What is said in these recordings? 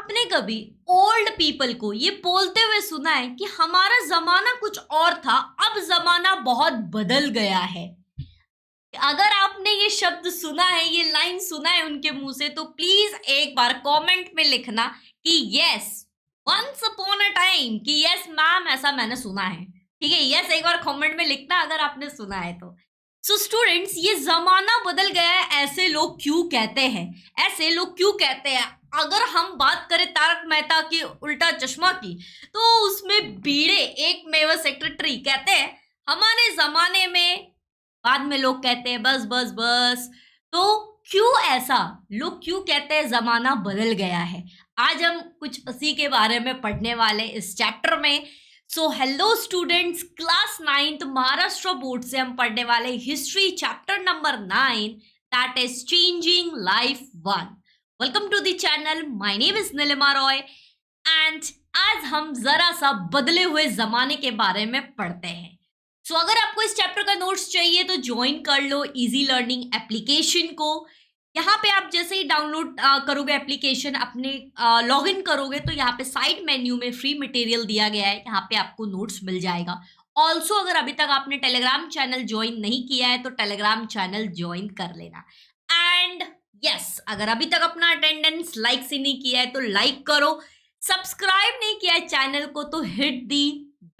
आपने कभी old people को ये बोलते हुए सुना है कि हमारा जमाना कुछ और था, अब जमाना बहुत बदल गया है? अगर आपने ये शब्द सुना है, ये लाइन सुना है उनके मुंह से, तो प्लीज एक बार कमेंट में लिखना कि yes, once upon a time, कि यस मैम ऐसा मैंने सुना है। ठीक है, यस एक बार कमेंट में लिखना अगर आपने सुना है तो। सो स्टूडेंट्स, ये जमाना बदल गया है ऐसे लोग क्यों कहते हैं? ऐसे लोग क्यों कहते हैं? अगर हम बात करें तारक मेहता की उल्टा चश्मा की, तो उसमें बीड़े एक मेवा सेक्रेटरी कहते हैं हमारे जमाने में, बाद में लोग कहते हैं बस बस बस। तो क्यों ऐसा, लोग क्यों कहते हैं जमाना बदल गया है? आज हम कुछ उसी के बारे में पढ़ने वाले इस चैप्टर में। So hello students, class 9th Maharashtra board से हम पढ़ने वाले history chapter number 9, that is changing life 1। Welcome to the channel, my name is Nilima Roy and आज हम जरा सा बदले हुए जमाने के बारे में पढ़ते हैं। सो अगर आपको इस चैप्टर का नोट्स चाहिए तो ज्वाइन कर लो इजी लर्निंग एप्लीकेशन को। यहाँ पे आप जैसे ही डाउनलोड करोगे एप्लीकेशन, अपने लॉग इन करोगे, तो यहाँ पे साइड मेन्यू में फ्री मटेरियल दिया गया है, यहाँ पे आपको नोट्स मिल जाएगा। ऑल्सो अगर अभी तक आपने टेलीग्राम चैनल ज्वाइन नहीं किया है तो टेलीग्राम चैनल ज्वाइन कर लेना। एंड यस, अगर अभी तक अपना अटेंडेंस लाइक से नहीं किया है तो लाइक करो, सब्सक्राइब नहीं किया है चैनल को तो हिट दी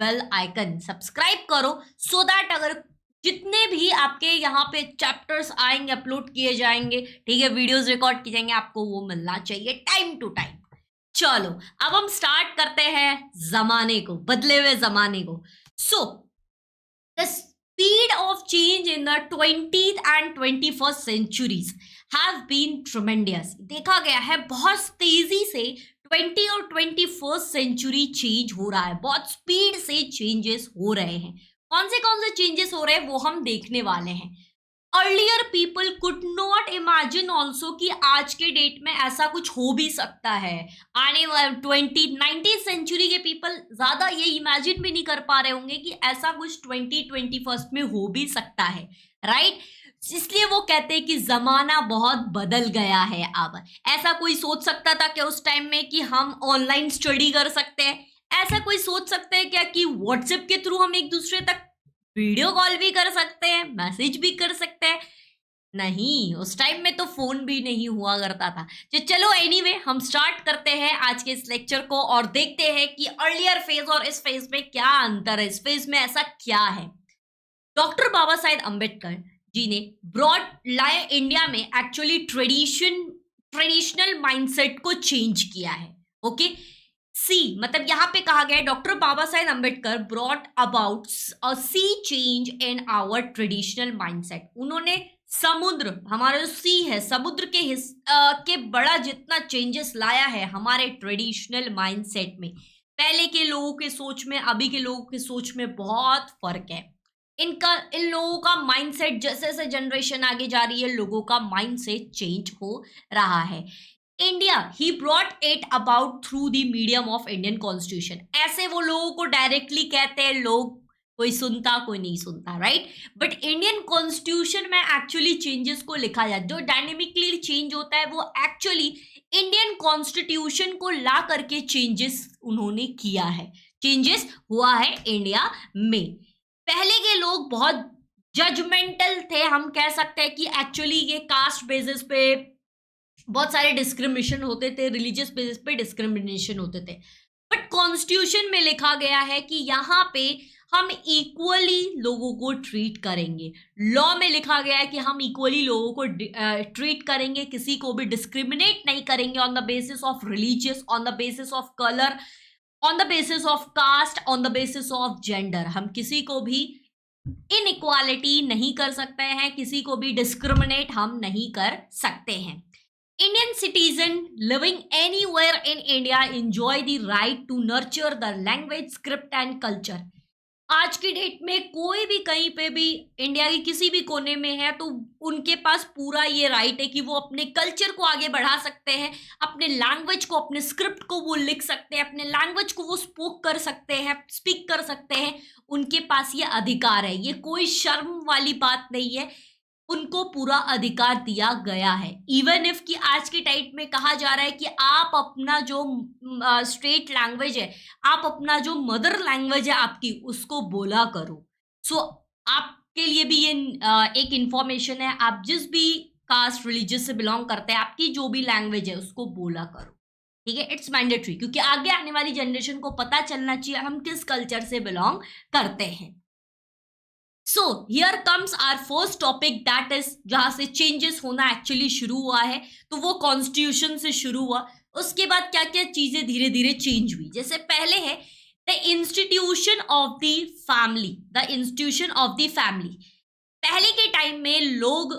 बेल आइकन, सब्सक्राइब करो, सो दैट अगर जितने भी आपके यहाँ पे चैप्टर्स आएंगे, अपलोड किए जाएंगे, ठीक है, वीडियोस रिकॉर्ड किए जाएंगे, आपको वो मिलना चाहिए टाइम टू टाइम। चलो अब हम स्टार्ट करते हैं जमाने को, बदले हुए जमाने को। So the speed of change in the 20th and 21st centuries have been tremendous। देखा गया है बहुत तेजी से 20 और 21st सेंचुरी चेंज हो रहा है, बहुत स्पीड से चेंजेस हो रहे हैं। कौन से चेंजेस हो रहे हैं वो हम देखने वाले हैं। Earlier people could not imagine also कि आज के डेट में ऐसा कुछ हो भी सकता है। आने वाले 19th सेंचुरी के पीपल ज्यादा ये इमेजिन भी नहीं कर पा रहे होंगे कि ऐसा कुछ 2021 में हो भी सकता है, राइट? इसलिए वो कहते हैं कि जमाना बहुत बदल गया है। अब ऐसा कोई सोच सकता था कि उस टाइम में कि हम ऑनलाइन स्टडी कर सकते हैं? ऐसा कोई सोच सकते हैं क्या कि व्हाट्सएप के थ्रू हम एक दूसरे तक वीडियो कॉल भी कर सकते हैं, मैसेज भी कर सकते हैं? नहीं, उस टाइम में तो फोन भी नहीं हुआ करता था। तो चलो एनीवे, हम स्टार्ट करते हैं आज के इस लेक्चर को और देखते हैं कि अर्लियर फेज और इस फेज में क्या अंतर है, इस फेज में ऐसा क्या है। डॉक्टर बाबा साहेब अम्बेडकर जी ने ब्रॉड लाए इंडिया में एक्चुअली ट्रेडिशनल माइंडसेट को चेंज किया है। ओके, सी मतलब यहाँ पे कहा गया है doctor Baba Saheb Ambedkar brought about a sea change in our traditional mindset. उन्होंने समुद्र, हमारा जो सी है, समुद्र के बड़ा जितना चेंजेस लाया है हमारे ट्रेडिशनल माइंडसेट में। पहले के लोगों के सोच में अभी के लोगों के सोच में बहुत फर्क है। इन लोगों का माइंडसेट जैसे जैसे जनरेशन आगे जा रही है, लोगों का माइंडसेट चेंज हो रहा है। India he brought it about through the medium of Indian constitution. ऐसे वो लोगों को डायरेक्टली कहते हैं, लोग कोई सुनता कोई नहीं सुनता, राइट? बट इंडियन कॉन्स्टिट्यूशन में एक्चुअली चेंजेस को लिखा जाए, जो डायनेमिकली चेंज होता है वो एक्चुअली इंडियन कॉन्स्टिट्यूशन को ला करके चेंजेस उन्होंने किया है, चेंजेस हुआ है इंडिया में। पहले के लोग बहुत जजमेंटल थे, हम कह सकते हैं कि एक्चुअली ये कास्ट बेसिस पे बहुत सारे डिस्क्रिमिनेशन होते थे, रिलीजियस बेसिस पे डिस्क्रिमिनेशन होते थे। बट कॉन्स्टिट्यूशन में लिखा गया है कि यहाँ पे हम इक्वली लोगों को ट्रीट करेंगे। लॉ में लिखा गया है कि हम इक्वली लोगों को ट्रीट करेंगे, किसी को भी डिस्क्रिमिनेट नहीं करेंगे on the basis of religious, on the basis of colour, on the basis of caste, on the basis of gender. हम किसी को भी इनइक्वालिटी नहीं कर सकते हैं, किसी को भी डिस्क्रिमिनेट हम नहीं कर सकते हैं। Indian citizen living anywhere in India enjoy the right to nurture the language, script and culture। आज की डेट में कोई भी कहीं पे भी इंडिया के किसी भी कोने में है तो उनके पास पूरा ये राइट है कि वो अपने कल्चर को आगे बढ़ा सकते हैं, अपने लैंग्वेज को, अपने स्क्रिप्ट को वो लिख सकते हैं, अपने लैंग्वेज को वो स्पीक कर सकते हैं। उनके पास ये अधिकार है, ये कोई शर्म वाली बात नहीं है। उनको पूरा अधिकार दिया गया है। इवन इफ कि आज के टाइम में कहा जा रहा है कि आप अपना जो स्टेट लैंग्वेज है, आप अपना जो मदर लैंग्वेज है आपकी, उसको बोला करो। सो आपके लिए भी ये एक इंफॉर्मेशन है, आप जिस भी कास्ट रिलीजियस से बिलोंग करते हैं, आपकी जो भी लैंग्वेज है उसको बोला करो, ठीक है। इट्स मैंडेटरी, क्योंकि आगे आने वाली जनरेशन को पता चलना चाहिए हम किस कल्चर से बिलोंग करते हैं। So here comes our first topic, that is जहां से चेंजेस होना एक्चुअली शुरू हुआ है, तो वो कॉन्स्टिट्यूशन से शुरू हुआ। उसके बाद क्या क्या चीजें धीरे धीरे चेंज हुई। जैसे पहले है the institution of the family, the institution of the family. पहले के टाइम में लोग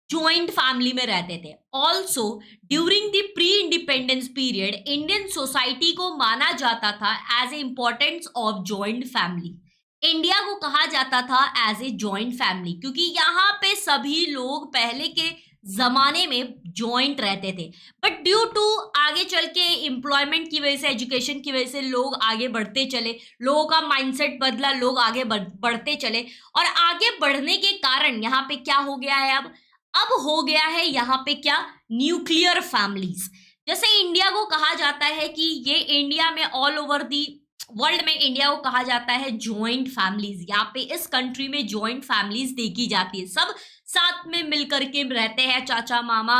ज्वाइंट फैमिली में रहते थे। Also during the pre independence period Indian society को माना जाता था as a importance of joint family. India को कहा जाता था एज ए जॉइंट फैमिली, क्योंकि यहाँ पे सभी लोग पहले के जमाने में जॉइंट रहते थे। बट ड्यू टू आगे चल के एम्प्लॉयमेंट की वजह से, एजुकेशन की वजह से लोग आगे बढ़ते चले, लोगों का माइंडसेट बदला, लोग आगे बढ़ते चले, और आगे बढ़ने के कारण यहाँ पे क्या हो गया है, अब हो गया है यहाँ पे क्या, न्यूक्लियर फैमिलीज। जैसे इंडिया को कहा जाता है कि ये इंडिया में ऑल ओवर दी वर्ल्ड में इंडिया को कहा जाता है जॉइंट फैमिलीज। यहाँ पे इस कंट्री में जॉइंट फैमिलीज देखी जाती है, सब साथ में मिलकर के रहते हैं, चाचा मामा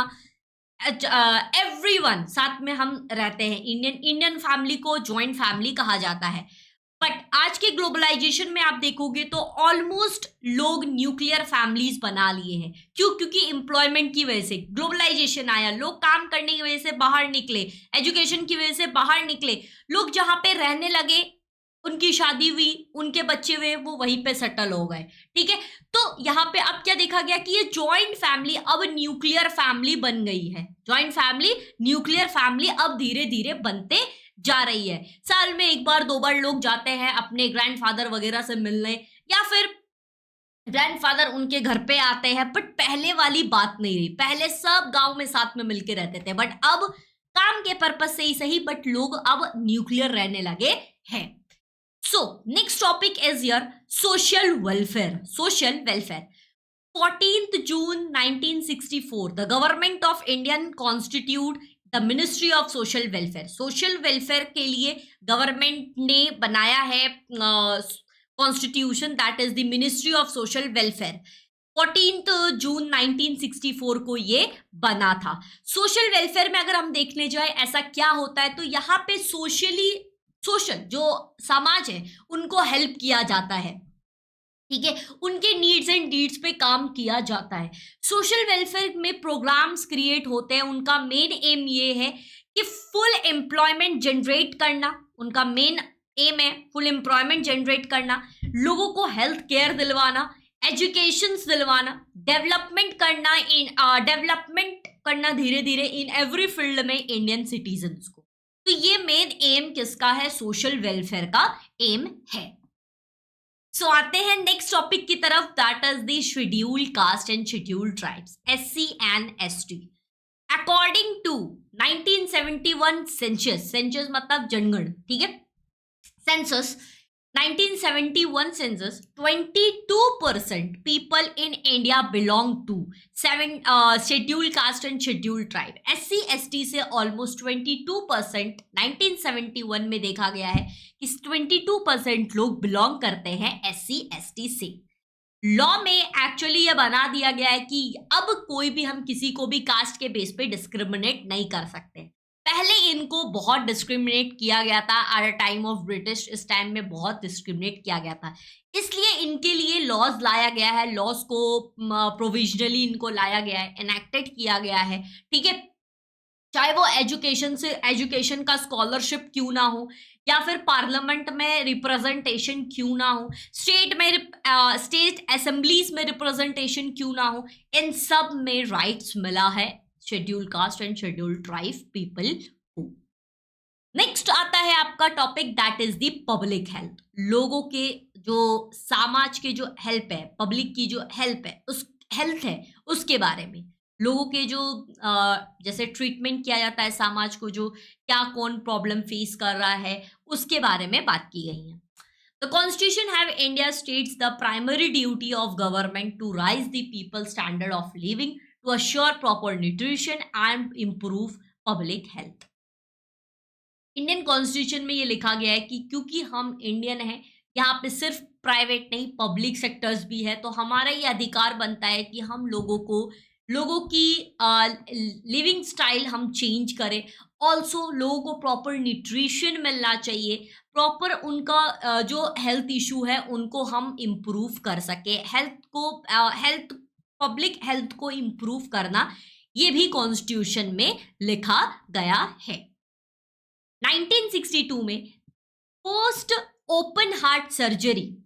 एवरीवन साथ में हम रहते हैं। इंडियन फैमिली को जॉइंट फैमिली कहा जाता है। बट आज के ग्लोबलाइजेशन में आप देखोगे तो ऑलमोस्ट लोग न्यूक्लियर फैमिलीज बना लिए हैं। क्यों? क्योंकि एम्प्लॉयमेंट की वजह से ग्लोबलाइजेशन आया, लोग काम करने की वजह से बाहर निकले, एजुकेशन की वजह से बाहर निकले, लोग जहां पे रहने लगे, उनकी शादी हुई, उनके बच्चे हुए, वो वहीं पे सेटल हो गए, ठीक है। तो यहाँ पे अब क्या देखा गया कि ये जॉइंट फैमिली अब न्यूक्लियर फैमिली बन गई है। जॉइंट फैमिली न्यूक्लियर फैमिली अब धीरे धीरे बनते जा रही है। साल में एक बार दो बार लोग जाते हैं अपने ग्रैंडफादर वगैरह से मिलने, या फिर ग्रैंडफादर उनके घर पे आते हैं। बट पहले वाली बात नहीं रही, पहले सब गांव में साथ में मिलके रहते थे। बट अब काम के पर्पज से ही सही, बट लोग अब न्यूक्लियर रहने लगे हैं। So next topic is your social welfare. Social welfare 14th June 1964 the government of Indian constitute the ministry of social welfare. Social welfare के लिए गवर्नमेंट ने बनाया है constitution, that is the ministry of social welfare. 14th जून 1964 को ये बना था। Social welfare में अगर हम देखने जाए ऐसा क्या होता है, तो यहाँ पे सोशल जो समाज है उनको हेल्प किया जाता है, ठीक है, उनके नीड्स एंड डीड्स पे काम किया जाता है। सोशल वेलफेयर में प्रोग्राम्स क्रिएट होते हैं। उनका मेन एम ये है कि फुल एम्प्लॉयमेंट जनरेट करना, उनका मेन एम है फुल एम्प्लॉयमेंट जनरेट करना, लोगों को हेल्थ केयर दिलवाना, एजुकेशन दिलवाना, डेवलपमेंट करना धीरे धीरे इन एवरी फील्ड में इंडियन सिटीजन्स को। तो ये मेन एम किसका है? सोशल वेलफेयर का एम है। सो आते हैं नेक्स्ट टॉपिक की तरफ, that is the scheduled caste and scheduled tribes, SC and ST। According to 1971 census, census मतलब जनगण, ठीक है, census 1971 census 22% people in India belong to scheduled caste and scheduled tribe। SC ST से almost 22% 1971 में देखा गया है कि 22% लोग बिलोंग करते हैं SC ST से। लॉ में एक्चुअली ये बना दिया गया है कि अब कोई भी हम किसी को भी कास्ट के बेस पे डिस्क्रिमिनेट नहीं कर सकते। पहले इनको बहुत डिस्क्रिमिनेट किया गया था at a time of British, इस टाइम में बहुत डिस्क्रिमिनेट किया गया था, इसलिए इनके लिए लॉज लाया गया है, लॉज को प्रोविजनली इनको लाया गया है, एनेक्टेड किया गया है, ठीक है। चाहे वो एजुकेशन का स्कॉलरशिप क्यों ना हो, या फिर पार्लियामेंट में रिप्रेजेंटेशन क्यों ना हो, स्टेट असेंबलीज में रिप्रेजेंटेशन क्यों ना हो, इन सब में राइट्स मिला है scheduled caste and scheduled tribe people को। नेक्स्ट आता है आपका topic, that is the public health. लोगों के जो समाज के जो हेल्प है, पब्लिक की जो हेल्प है, उस हेल्थ है उसके बारे में, लोगों के जो जैसे ट्रीटमेंट किया जाता है, समाज को जो क्या कौन प्रॉब्लम फेस कर रहा है उसके बारे में बात की गई है। The Constitution have India states the primary duty of government to raise the people's standard of living, to assure proper nutrition and improve public health. Indian constitution में ये लिखा गया है कि क्योंकि हम इंडियन हैं, यहाँ पे सिर्फ प्राइवेट नहीं पब्लिक सेक्टर्स भी है, तो हमारा ये अधिकार बनता है कि हम लोगों की लिविंग स्टाइल हम चेंज करें। ऑल्सो लोगों को प्रॉपर न्यूट्रिशन मिलना चाहिए, प्रॉपर उनका जो हेल्थ इशू है उनको हम इम्प्रूव कर सके, हेल्थ पब्लिक हेल्थ को इम्प्रूव करना ये भी कॉन्स्टिट्यूशन में लिखा गया है। 1962 में first open heart surgery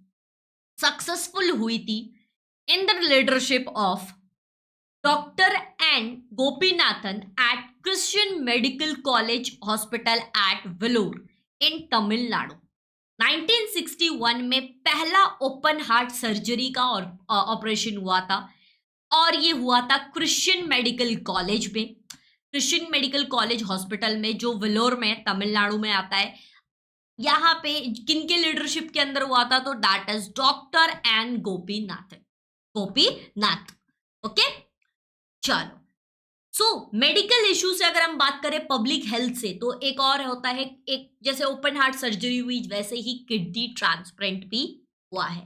successful हुई थी in the leadership of doctor N Gopinathan at Christian Medical College Hospital at Vellore in Tamil Nadu. 1961 में पहला ओपन हार्ट सर्जरी का ऑपरेशन हुआ था और ये हुआ था क्रिश्चियन मेडिकल कॉलेज में, क्रिश्चियन मेडिकल कॉलेज हॉस्पिटल में, जो वेलोर में तमिलनाडु में आता है। यहाँ पे किनके लीडरशिप के अंदर हुआ था, तो that is doctor N Gopinath. Okay, चलो। सो मेडिकल इश्यू से अगर हम बात करें पब्लिक हेल्थ से, तो एक और होता है, एक जैसे ओपन हार्ट सर्जरी हुई वैसे ही किडनी ट्रांसप्लांट भी हुआ है।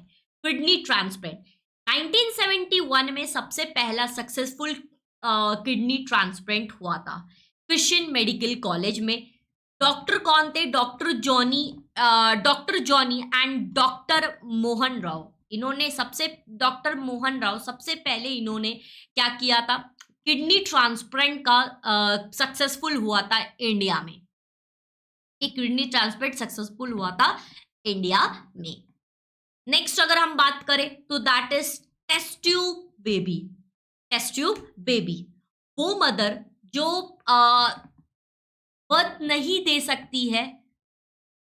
किडनी ट्रांसप्लांट 1971 में सबसे पहला सक्सेसफुल किडनी ट्रांसप्लांट हुआ था क्रिश्चियन मेडिकल कॉलेज में। डॉक्टर कौन थे, doctor Johnny and doctor Mohan Rao. Doctor Mohan Rao सबसे पहले इन्होंने क्या किया था, किडनी ट्रांसप्लांट का सक्सेसफुल हुआ था इंडिया में। एक किडनी ट्रांसप्लांट सक्सेसफुल हुआ था इंडिया में। नेक्स्ट अगर हम बात करें तो that is test tube baby. Test tube baby वो मदर जो बर्थ नहीं दे सकती है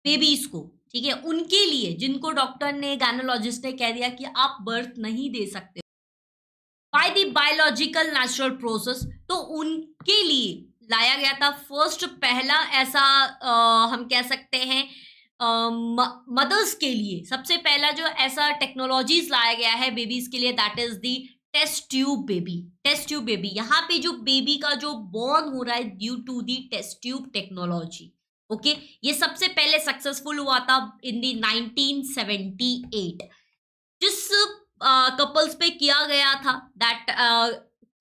बेबीज को, ठीक है, उनके लिए जिनको डॉक्टर ने, गायनोलॉजिस्ट ने कह दिया कि आप बर्थ नहीं दे सकते by the biological natural process, तो उनके लिए लाया गया था फर्स्ट पहला ऐसा हम कह सकते हैं मदर्स के लिए सबसे पहला जो ऐसा टेक्नोलॉजीज लाया गया है बेबीज के लिए, that is the test tube baby. Test tube baby, यहाँ पे जो बेबी का जो बॉर्न हो रहा है due to the test tube technology. Okay, ये सबसे पहले सक्सेसफुल हुआ था इन दी 1978। जिस कपल्स पे किया गया था दैट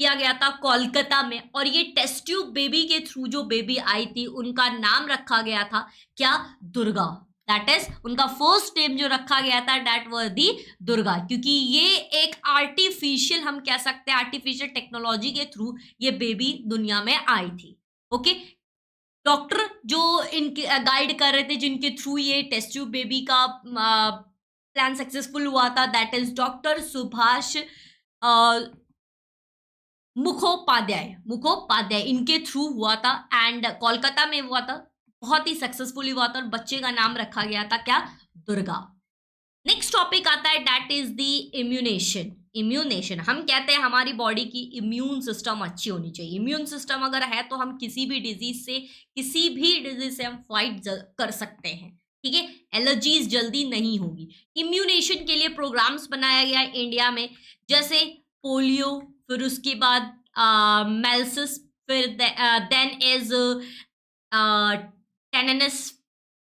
किया गया था कोलकाता में, और ये टेस्ट ट्यूब बेबी के थ्रू जो बेबी आई थी उनका नाम रखा गया था क्या, दुर्गा। दैट इज उनका फर्स्ट नेम जो रखा गया था दैट वाज दी दुर्गा, क्योंकि ये एक आर्टिफिशियल, हम कह सकते हैं आर्टिफिशियल टेक्नोलॉजी के थ्रू ये बेबी दुनिया में आई थी। ओके, डॉक्टर जो इनके गाइड कर रहे थे जिनके थ्रू ये टेस्ट ट्यूब बेबी का प्लान सक्सेसफुल हुआ था, that is doctor Subhash Mukhopadhyay इनके थ्रू हुआ था एंड कोलकाता में हुआ था, बहुत ही सक्सेसफुली हुआ था और बच्चे का नाम रखा गया था क्या, दुर्गा। नेक्स्ट टॉपिक आता है दैट इज द इम्यूनेशन। हम कहते हैं हमारी बॉडी की इम्यून सिस्टम अच्छी होनी चाहिए। इम्यून सिस्टम अगर है तो हम किसी भी डिजीज से हम फाइट कर सकते हैं, ठीक है, एलर्जीज जल्दी नहीं होगी। इम्यूनेशन के लिए प्रोग्राम्स बनाया गया है इंडिया में, जैसे पोलियो, फिर उसके बाद मेल्सिस, फिर then is tetanus,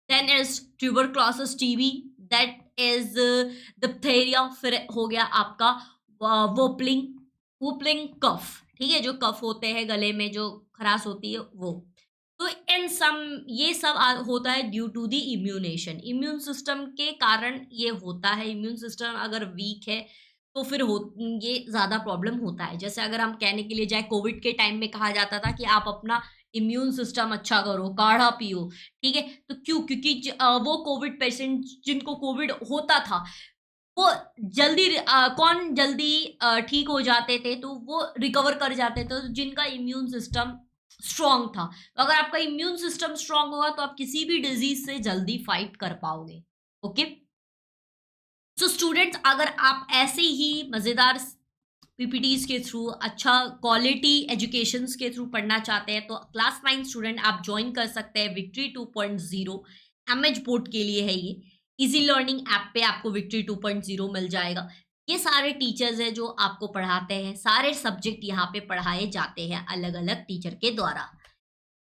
then is tuberculosis TB, that is diphtheria, फिर हो गया आपका वोपलिंग कफ, ठीक है, जो कफ होते हैं गले में जो खराश होती है वो। तो ये सब होता है due to the immunization. Immune system के कारण ये होता है। इम्यून सिस्टम अगर वीक है तो फिर ये ज़्यादा प्रॉब्लम होता है। जैसे अगर हम कहने के लिए जाए, कोविड के टाइम में कहा जाता था कि आप अपना इम्यून सिस्टम अच्छा करो, काढ़ा पियो, ठीक है, तो क्योंकि वो कोविड पेशेंट जिनको कोविड होता था वो कौन जल्दी ठीक हो जाते थे, तो वो रिकवर कर जाते थे, तो जिनका इम्यून सिस्टम स्ट्रांग था। तो अगर आपका इम्यून सिस्टम स्ट्रांग होगा तो आप किसी भी डिजीज से जल्दी फाइट कर पाओगे। ओके, सो स्टूडेंट्स, अगर आप ऐसे ही मजेदार पीपीटीज के थ्रू अच्छा क्वालिटी एजुकेशन के थ्रू पढ़ना चाहते हैं तो क्लास 9 स्टूडेंट आप ज्वाइन कर सकते हैं विक्ट्री 2.0 एमएच बोर्ड के लिए है ये। इजी लर्निंग ऐप पे आपको विक्ट्री 2.0 मिल जाएगा। ये सारे टीचर्स हैं जो आपको पढ़ाते हैं, सारे सब्जेक्ट यहाँ पे पढ़ाए जाते हैं अलग अलग टीचर के द्वारा।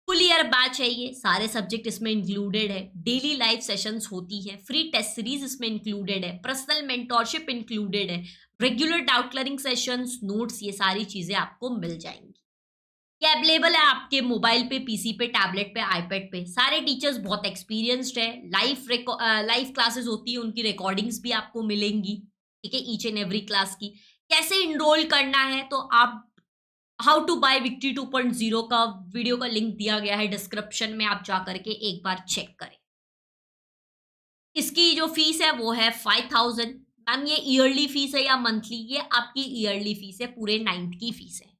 फुल ईयर बैच है ये, सारे सब्जेक्ट इसमें इंक्लूडेड है, डेली लाइव सेशंस होती है, फ्री टेस्ट सीरीज इसमें इंक्लूडेड है, पर्सनल मेंटोरशिप इंक्लूडेड है, regular doubt clearing sessions, notes, ये सारी चीजें आपको मिल जाएंगी। ये अवेलेबल है आपके मोबाइल पे, पीसी पे, टैबलेट पे, आईपैड पे। सारे टीचर्स बहुत एक्सपीरियंस्ड है, लाइव क्लासेस होती है, उनकी रिकॉर्डिंग्स भी आपको मिलेंगी, ठीक है, ईच एंड एवरी क्लास की। कैसे इनरोल करना है, तो आप हाउ टू बाय विक्ट्री 2.0 का वीडियो का लिंक दिया गया है डिस्क्रिप्शन में, आप जा करके एक बार चेक करें। इसकी जो फीस है वो है 5000। मैम ये ईयरली फीस है या मंथली? ये आपकी ईयरली फीस है, पूरे 9th की फीस है।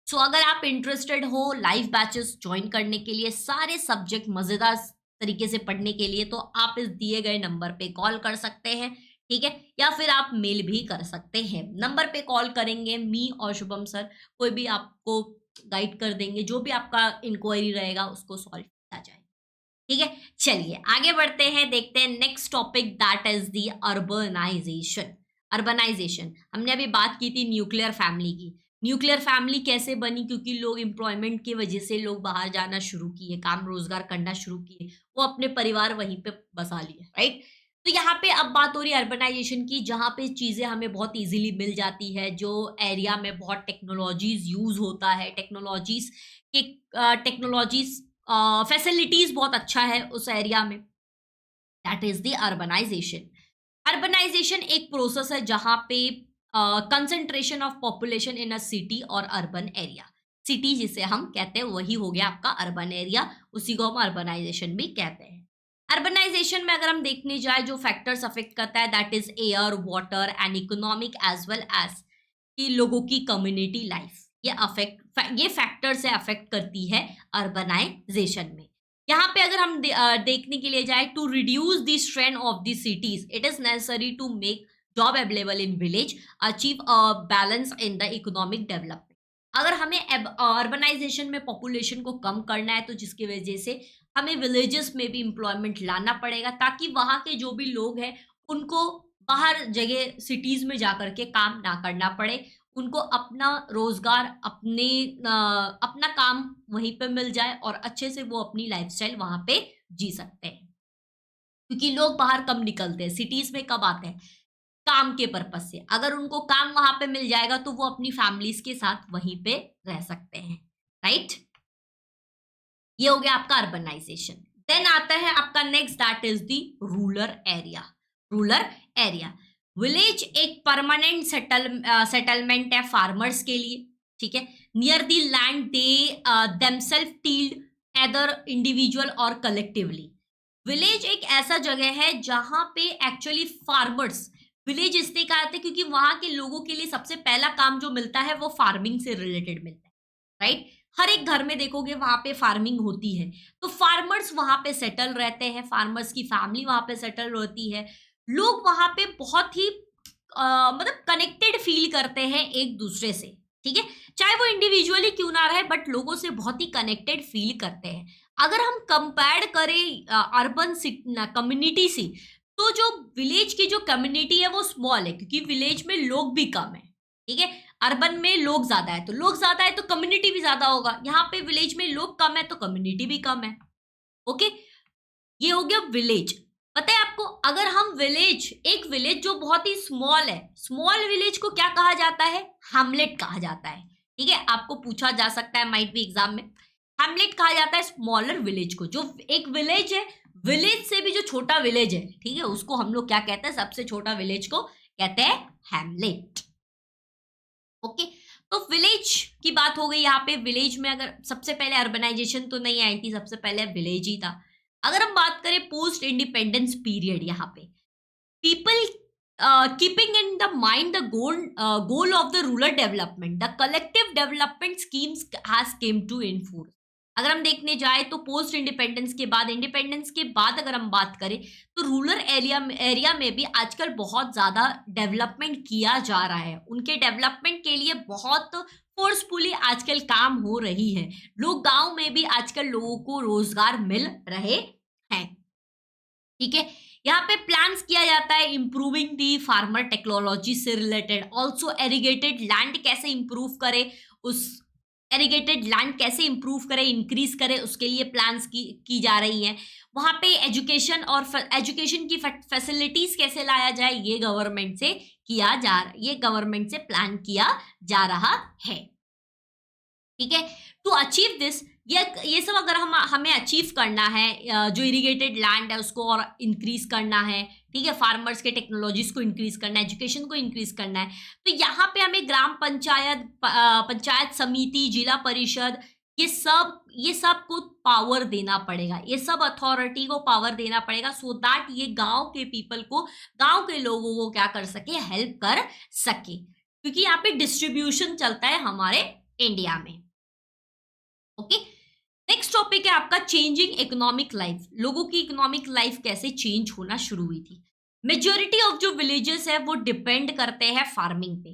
सो अगर आप इंटरेस्टेड हो लाइव बैचेस ज्वाइन करने के लिए, सारे सब्जेक्ट मजेदार तरीके से पढ़ने के लिए, तो आप इस दिए गए नंबर पे कॉल कर सकते हैं, ठीक है, या फिर आप मेल भी कर सकते हैं। नंबर पे कॉल करेंगे, मी और शुभम सर कोई भी आपको गाइड कर देंगे, जो भी आपका इंक्वायरी रहेगा उसको सॉल्व किया जाए, ठीक है। चलिए आगे बढ़ते हैं, देखते हैं next topic, that is the urbanization. Urbanization हमने अभी बात की थी न्यूक्लियर फैमिली की। न्यूक्लियर फैमिली कैसे बनी? क्योंकि लोग एम्प्लॉयमेंट की वजह से लोग बाहर जाना शुरू किए, काम रोजगार करना शुरू किए, वो अपने परिवार वहीं पे बसा लिए, राइट। तो यहाँ पे अब बात हो रही है अर्बनाइजेशन की, जहाँ पे चीजें हमें बहुत इजीली मिल जाती है, जो एरिया में बहुत टेक्नोलॉजीज यूज होता है, टेक्नोलॉजीज फैसिलिटीज बहुत अच्छा है उस एरिया में, that is the urbanization. Urbanization एक प्रोसेस है जहाँ पे concentration of population in a city और अर्बन एरिया, सिटी जिसे हम कहते हैं वही हो गया आपका अर्बन एरिया, उसी को हम अर्बनाइजेशन भी कहते हैं। अर्बनाइजेशन में अगर हम देखने जाए, जो फैक्टर्स अफेक्ट करता है, that is air, water and economic as well as कि लोगों की कम्युनिटी लाइफ, ये फैक्टर से अफेक्ट करती है अर्बनाइजेशन में। यहाँ पे अगर हम देखने के लिए जाए, to reduce the strain of the cities it is necessary to make job available in village, achieve a balance in the economic development. अगर हमें अर्बनाइजेशन में पॉपुलेशन को कम करना है, तो जिसकी वजह से हमें विलेजेस में भी एम्प्लॉयमेंट लाना पड़ेगा, ताकि वहाँ के जो भी लोग हैं उनको बाहर जगह सिटीज में जाकर के काम ना करना पड़े, उनको अपना रोजगार, अपना काम वहीं पे मिल जाए और अच्छे से वो अपनी लाइफस्टाइल वहां पे जी सकते हैं। क्योंकि लोग बाहर कम निकलते हैं, सिटीज में कब आते हैं? काम के पर्पज से। अगर उनको काम वहां पे मिल जाएगा तो वो अपनी फैमिलीज के साथ वहीं पे रह सकते हैं, राइट। ये हो गया आपका अर्बनाइजेशन। देन आता है आपका next, that is the rural area. Rural area, village एक परमानेंट सेटलमेंट है फार्मर्स के लिए, ठीक है, near the land they themselves tilled, either individual और कलेक्टिवली। विलेज एक ऐसा जगह है जहां पे एक्चुअली फार्मर्स, विलेज इसलिए कहते हैं क्योंकि वहां के लोगों के लिए सबसे पहला काम जो मिलता है वो फार्मिंग से रिलेटेड मिलता है, राइट। हर एक घर में देखोगे वहां पे फार्मिंग होती है, तो फार्मर्स वहां पे सेटल रहते हैं, फार्मर्स की फैमिली वहां पे सेटल रहती है, लोग वहां पे बहुत ही मतलब कनेक्टेड फील करते हैं एक दूसरे से, ठीक है, चाहे वो इंडिविजुअली क्यों ना रहे, बट लोगों से बहुत ही कनेक्टेड फील करते हैं। अगर हम कंपेयर करें अर्बन कम्युनिटी से, तो जो विलेज की जो कम्युनिटी है वो स्मॉल है, क्योंकि विलेज में लोग भी कम है, ठीक है। अर्बन में लोग ज्यादा है, तो लोग ज्यादा है तो कम्युनिटी भी ज्यादा होगा। यहाँ पे विलेज में लोग कम है तो कम्युनिटी भी कम है, ओके। ये हो गया विलेज। पता है आपको, अगर हम एक विलेज जो बहुत ही स्मॉल है, स्मॉल विलेज को क्या कहा जाता है? हैमलेट कहा जाता है, ठीक है। आपको पूछा जा सकता है माइट भी एग्जाम में, हैमलेट कहा जाता है स्मॉलर विलेज को। जो एक विलेज है, विलेज से भी जो छोटा विलेज है, ठीक है, उसको हम लोग क्या कहते हैं? सबसे छोटा विलेज को कहते हैं हैमलेट, ओके। तो विलेज की बात हो गई। यहाँ पे विलेज में अगर सबसे पहले अर्बनाइजेशन तो नहीं आई थी, सबसे पहले विलेज ही था। अगर हम बात करें पोस्ट इंडिपेंडेंस पीरियड, यहाँ पे people keeping in the mind the goal of the rural development, the collective development schemes has came to in force. अगर हम देखने जाए तो पोस्ट इंडिपेंडेंस के बाद अगर हम बात करें, तो रूरल एरिया में भी आजकल बहुत ज्यादा डेवलपमेंट किया जा रहा है। उनके डेवलपमेंट के लिए बहुत फोर्सफुली आजकल काम हो रही है। लोग गांव में भी आजकल लोगों को रोजगार मिल रहे हैं, ठीक है। यहाँ पे प्लान्स किया जाता है इम्प्रूविंग दी फार्मर टेक्नोलॉजी से रिलेटेड, ऑल्सो एरिगेटेड लैंड कैसे इम्प्रूव करे, उस एरिगेटेड लैंड कैसे इम्प्रूव करे, इंक्रीज करे, उसके लिए प्लान्स की जा रही हैं। वहाँ पे एजुकेशन और एजुकेशन की फैसिलिटीज कैसे लाया जाए, ये गवर्नमेंट से प्लान किया जा रहा है। ठीक है, टू अचीव दिस, ये सब अगर हमें अचीव करना है, जो इरिगेटेड लैंड है उसको और इंक्रीज करना है, ठीक है, फार्मर्स के टेक्नोलॉजीज को इंक्रीज करना है, एजुकेशन को इंक्रीज करना है, तो यहाँ पे हमें ग्राम पंचायत, पंचायत समिति, जिला परिषद, ये सब को पावर देना पड़ेगा, ये सब अथॉरिटी को पावर देना पड़ेगा, सो दैट ये गांव के पीपल को, गांव के लोगों को क्या कर सके, हेल्प कर सके, क्योंकि यहाँ पे डिस्ट्रीब्यूशन चलता है हमारे इंडिया में। ओके, नेक्स्ट टॉपिक है आपका चेंजिंग इकोनॉमिक लाइफ। लोगों की इकोनॉमिक लाइफ कैसे चेंज होना शुरू हुई थी। मेजोरिटी ऑफ जो विलेजेस है वो डिपेंड करते हैं फार्मिंग पे।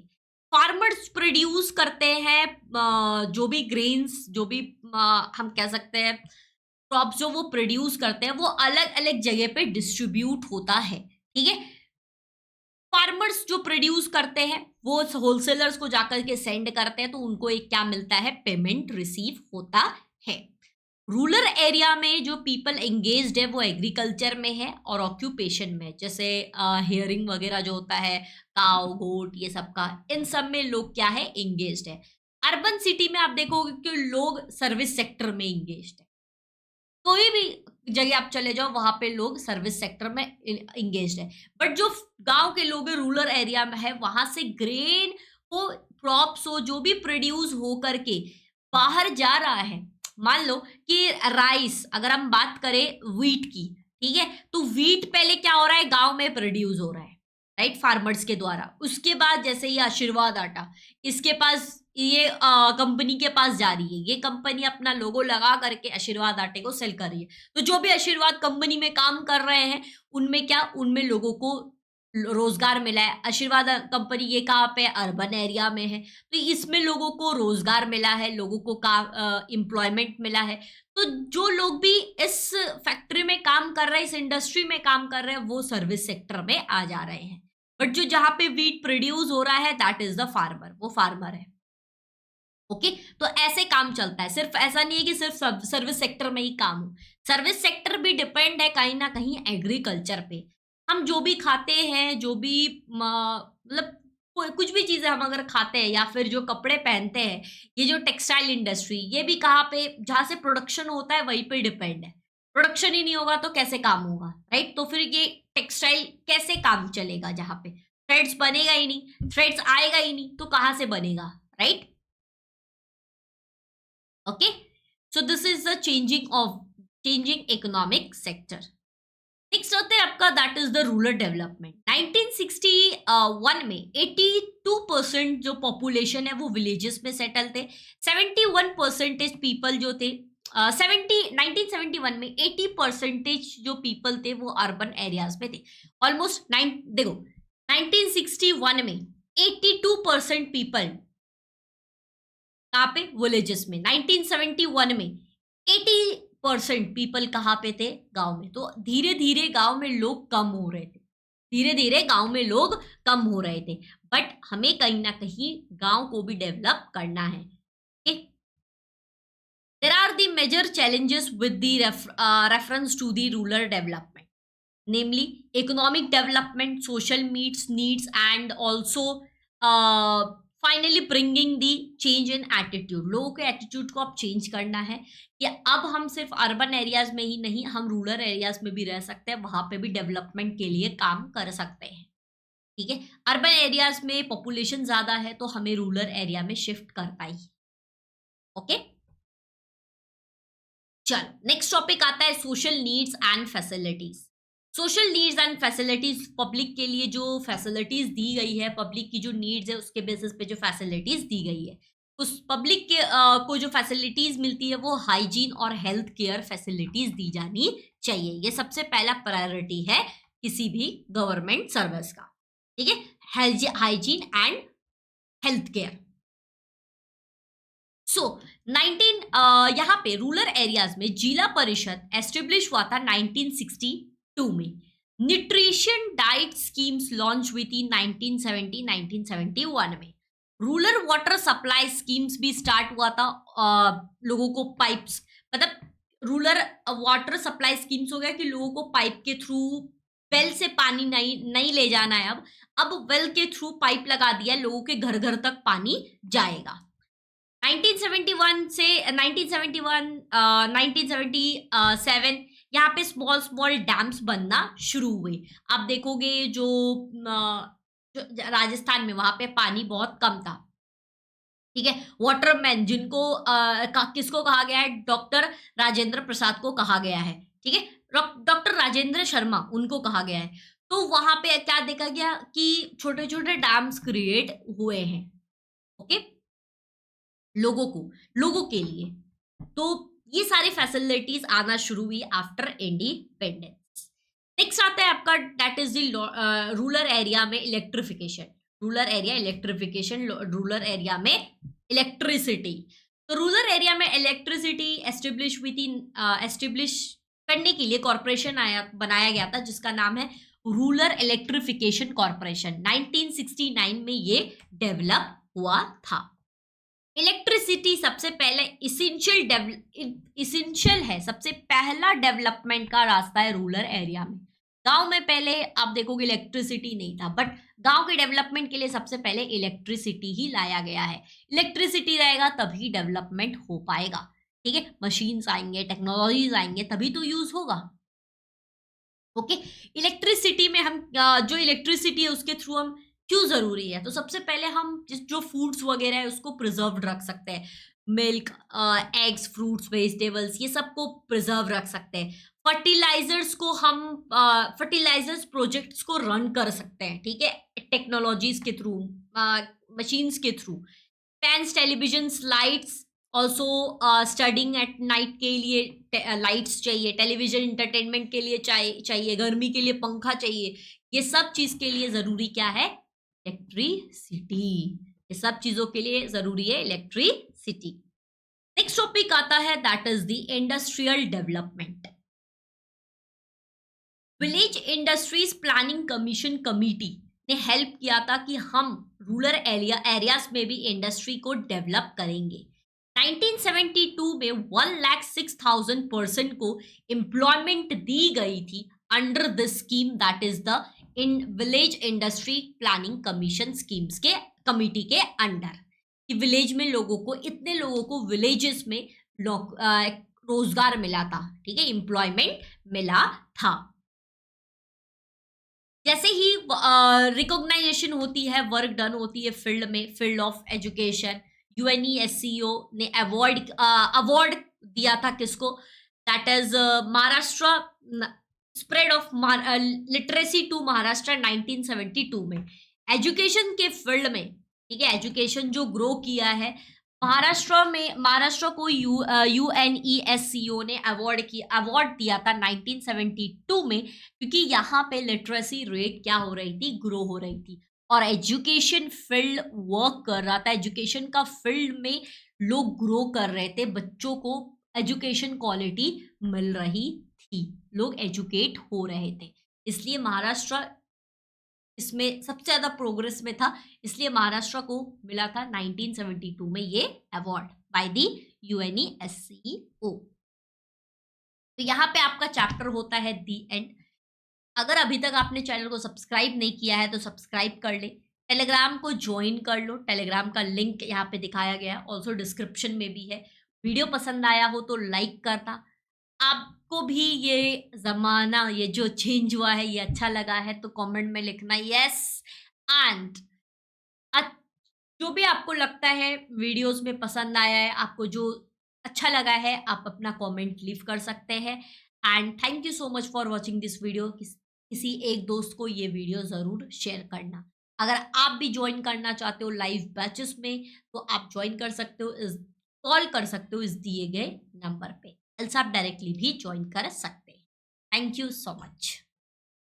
फार्मर्स प्रोड्यूस करते हैं जो भी ग्रेन्स, जो भी हम कह सकते हैं क्रॉप्स जो वो प्रोड्यूस करते हैं, वो अलग अलग जगह पे डिस्ट्रीब्यूट होता है। ठीक है, फार्मर्स जो प्रोड्यूस करते हैं वो होलसेलर्स को जाकर के सेंड करते हैं, तो उनको एक क्या मिलता है, पेमेंट रिसीव होता है। रूरल एरिया में जो पीपल एंगेज्ड है वो एग्रीकल्चर में है और ऑक्यूपेशन में, जैसे हेयरिंग वगैरह जो होता है, काव गोट, ये सब का, इन सब में लोग क्या है, एंगेज्ड है। अर्बन सिटी में आप देखोगे कि लोग सर्विस सेक्टर में एंगेज्ड है। कोई भी जगह आप चले जाओ वहां पे लोग सर्विस सेक्टर में इंगेज्ड है। बट जो गांव के लोग रूरल एरिया में है, वहां से ग्रेन हो, क्रॉप्स हो, जो भी प्रोड्यूस हो करके बाहर जा रहा है। मान लो कि राइस, अगर हम बात करें वीट की, ठीक है, तो वीट पहले क्या हो रहा है, गांव में प्रोड्यूस हो रहा है, राइट, फार्मर्स के द्वारा। उसके बाद जैसे ये आशीर्वाद आटा, इसके पास ये कंपनी के पास जा रही है, ये कंपनी अपना लोगो लगा करके आशीर्वाद आटे को सेल कर रही है। तो जो भी आशीर्वाद कंपनी में काम कर रहे हैं, उनमें लोगों को रोजगार मिला है। आशीर्वाद कंपनी ये कहाँ पे, अर्बन एरिया में है, तो इसमें लोगों को रोजगार मिला है, लोगों को एम्प्लॉयमेंट मिला है। तो जो लोग भी इस फैक्ट्री में काम कर रहे हैं, इस इंडस्ट्री में काम कर रहे हैं, वो सर्विस सेक्टर में आ जा रहे हैं। बट जो जहां पे वीट प्रोड्यूस हो रहा है, दैट इज द फार्मर, वो फार्मर है। ओके, तो ऐसे काम चलता है। सिर्फ ऐसा नहीं है कि सिर्फ सर्विस सेक्टर में ही काम हो, सर्विस सेक्टर भी डिपेंड है कहीं ना कहीं एग्रीकल्चर पे। हम जो भी खाते हैं, जो भी मतलब कुछ भी चीजें हम अगर खाते हैं या फिर जो कपड़े पहनते हैं, ये जो टेक्सटाइल इंडस्ट्री, ये भी कहाँ पे, जहां से प्रोडक्शन होता है वहीं पे डिपेंड है। प्रोडक्शन ही नहीं होगा तो कैसे काम होगा, राइट। तो फिर ये टेक्सटाइल कैसे काम चलेगा, जहां पे थ्रेड्स बनेगा ही नहीं, थ्रेड्स आएगा ही नहीं, तो कहाँ से बनेगा, right. Okay, so this is the changing economic sector. Next होते हैं आपका, that is the rural development. 1961 में 82% जो पॉपुलेशन है वो विलेजेस में सेटल थे। 71% पीपल जो थे 1971 में 80% जो पीपल थे वो अर्बन एरियाज में थे। ऑलमोस्ट देखो 1961 में 82% पीपल कहाँ पे, विलेजेस में। 1971 में 80% पीपल कहाँ पे थे, गांव में। तो धीरे धीरे गांव में लोग कम हो रहे थे, धीरे धीरे गांव में लोग कम हो रहे थे। बट हमें कहीं ना कहीं गांव को भी डेवलप करना है। There are the major challenges with the reference to the rural development, namely economic development, social needs and also finally bringing the change in attitude. लोगों के एटीट्यूड को अब चेंज करना है कि अब हम सिर्फ अर्बन एरियाज में ही नहीं, हम रूरल एरियाज में भी रह सकते हैं, वहां पे भी डेवलपमेंट के लिए काम कर सकते हैं। ठीक है, अर्बन एरियाज में पॉपुलेशन ज्यादा है तो हमें रूरल एरिया में शिफ्ट करना ही। ओके, चलो नेक्स्ट टॉपिक आता है social needs and facilities. Social needs and facilities, public के लिए जो फैसिलिटीज दी गई है, पब्लिक की जो नीड्स है उसके बेसिस पे जो फैसिलिटीज दी गई है, उस पब्लिक के को जो फैसिलिटीज मिलती है वो हाइजीन और हेल्थ केयर फैसिलिटीज दी जानी चाहिए। ये सबसे पहला प्रायोरिटी है किसी भी गवर्नमेंट सर्विस का। ठीक है, हाइजीन एंड हेल्थ केयर। सो यहाँ पे रूरल एरियाज में जिला परिषद एस्टेब्लिश हुआ था 1962 में। न्यूट्रिशन डाइट स्कीम्स लॉन्च हुई थी 1970-1971 में। रूरल वाटर सप्लाई स्कीम्स भी स्टार्ट हुआ था। लोगों को पाइप्स, मतलब रूरल वाटर सप्लाई स्कीम्स हो गया कि लोगों को पाइप के थ्रू वेल से पानी नहीं ले जाना है। अब वेल के थ्रू पाइप लगा दिया, लोगों के घर घर तक पानी जाएगा। 1971 से 1977 यहाँ पे स्मॉल स्मॉल डैम्स बनना शुरू हुए। आप देखोगे जो राजस्थान में, वहां पे पानी बहुत कम था, ठीक है। वाटरमैन जिनको किसको कहा गया है, डॉक्टर राजेंद्र प्रसाद को कहा गया है, ठीक है। डॉक्टर राजेंद्र शर्मा उनको कहा गया है। तो वहां पे क्या देखा गया कि छोटे छोटे डैम्स क्रिएट हुए हैं, ओके, लोगों के लिए। तो ये सारी फैसिलिटीज आना शुरू हुई आफ्टर इंडिपेंडेंस। नेक्स्ट आता है आपका, that is the rural area में इलेक्ट्रिफिकेशन। रूरल एरिया में इलेक्ट्रिसिटी। तो रूरल एरिया में इलेक्ट्रिसिटी एस्टेब्लिश हुई थी, एस्टेब्लिश करने के लिए कॉर्पोरेशन बनाया गया था जिसका नाम है रूरल इलेक्ट्रिफिकेशन कॉर्पोरेशन। 1969 में ये डेवलप हुआ था। इलेक्ट्रिसिटी सबसे पहले इसेंशियल है, सबसे पहला डेवलपमेंट का रास्ता है रूरल एरिया में। गांव में पहले आप देखोगे इलेक्ट्रिसिटी नहीं था, बट गांव के डेवलपमेंट के लिए सबसे पहले इलेक्ट्रिसिटी ही लाया गया है। इलेक्ट्रिसिटी रहेगा तभी डेवलपमेंट हो पाएगा, ठीक है। मशीन्स आएंगे, टेक्नोलॉजीज आएंगे, तभी तो यूज होगा, ओके। इलेक्ट्रिसिटी में हम जो इलेक्ट्रिसिटी है उसके थ्रू हम क्यों जरूरी है, तो सबसे पहले हम जो फूड्स वगैरह है उसको प्रिजर्व रख सकते हैं। मिल्क, एग्स, फ्रूट्स, वेजिटेबल्स, ये सबको प्रिजर्व रख सकते हैं। फर्टिलाइजर्स को हम फर्टिलाइजर्स प्रोजेक्ट्स को रन कर सकते हैं, ठीक है, टेक्नोलॉजीज के थ्रू, मशीन्स के through. Fans, television, lights, also studying at night के लिए लाइट्स चाहिए, टेलीविजन इंटरटेनमेंट के लिए चाहिए, गर्मी के लिए पंखा चाहिए। ये सब चीज के लिए जरूरी क्या है, इलेक्ट्रिसिटी। ये सब चीजों के लिए जरूरी है इलेक्ट्रिसिटी। नेक्स्ट टॉपिक आता है, that is the industrial development. Village industries planning commission committee ने हेल्प किया था कि हम रूरल एरियाज में भी इंडस्ट्री को डेवलप करेंगे। 1972 में 1,06,000 पर्सन को एम्प्लॉयमेंट दी गई थी under this scheme, that is the in village industry planning commission schemes के कमिटी के अंडर। कि विलेज में लोगों को, इतने लोगों को विलेजेस में रोजगार मिला था, ठीक है, एम्प्लॉयमेंट मिला था। जैसे ही रिकॉग्नाइजेशन होती है, वर्क डन होती है फील्ड में, फील्ड ऑफ एजुकेशन, UNESCO ने अवार्ड दिया था किसको, that is Maharashtra, spread of literacy to Maharashtra 1972 में। एजुकेशन के फील्ड में, ठीक है, एजुकेशन जो ग्रो किया है महाराष्ट्र को UNESCO ने अवार्ड दिया था 1972 में, क्योंकि यहाँ पे लिटरेसी रेट क्या हो रही थी, ग्रो हो रही थी, और एजुकेशन फील्ड वर्क कर रहा था। एजुकेशन का फील्ड में लोग ग्रो कर रहे थे, बच्चों को एजुकेशन क्वालिटी मिल रही थी, लोग एजुकेट हो रहे थे, इसलिए महाराष्ट्र इसमें सबसे ज्यादा प्रोग्रेस में था, इसलिए महाराष्ट्र को मिला था 1972 में ये अवार्ड बाय द UNESCO। तो यहाँ पे आपका चैप्टर होता है दी एंड। अगर अभी तक आपने चैनल को सब्सक्राइब नहीं किया है तो सब्सक्राइब कर ले, टेलीग्राम को ज्वाइन कर लो, टेलीग्राम का लिंक यहाँ पे दिखाया गया है, ऑल्सो डिस्क्रिप्शन में भी है। वीडियो पसंद आया हो तो लाइक करना, आपको भी ये जमाना, ये जो चेंज हुआ है ये अच्छा लगा है तो कमेंट में लिखना यस। एंड जो भी आपको लगता है वीडियोस में पसंद आया है, आपको जो अच्छा लगा है, आप अपना कमेंट लीव कर सकते हैं। And thank you so much for watching this video. किसी एक दोस्त को ये वीडियो ज़रूर शेयर करना। अगर आप भी ज्वाइन करना चाहते हो लाइव बैचेस में तो आप ज्वाइन कर सकते हो, कॉल कर सकते हो इस दिए गए नंबर पे, एल्स आप डायरेक्टली भी ज्वाइन कर सकते हैं। Thank you so much.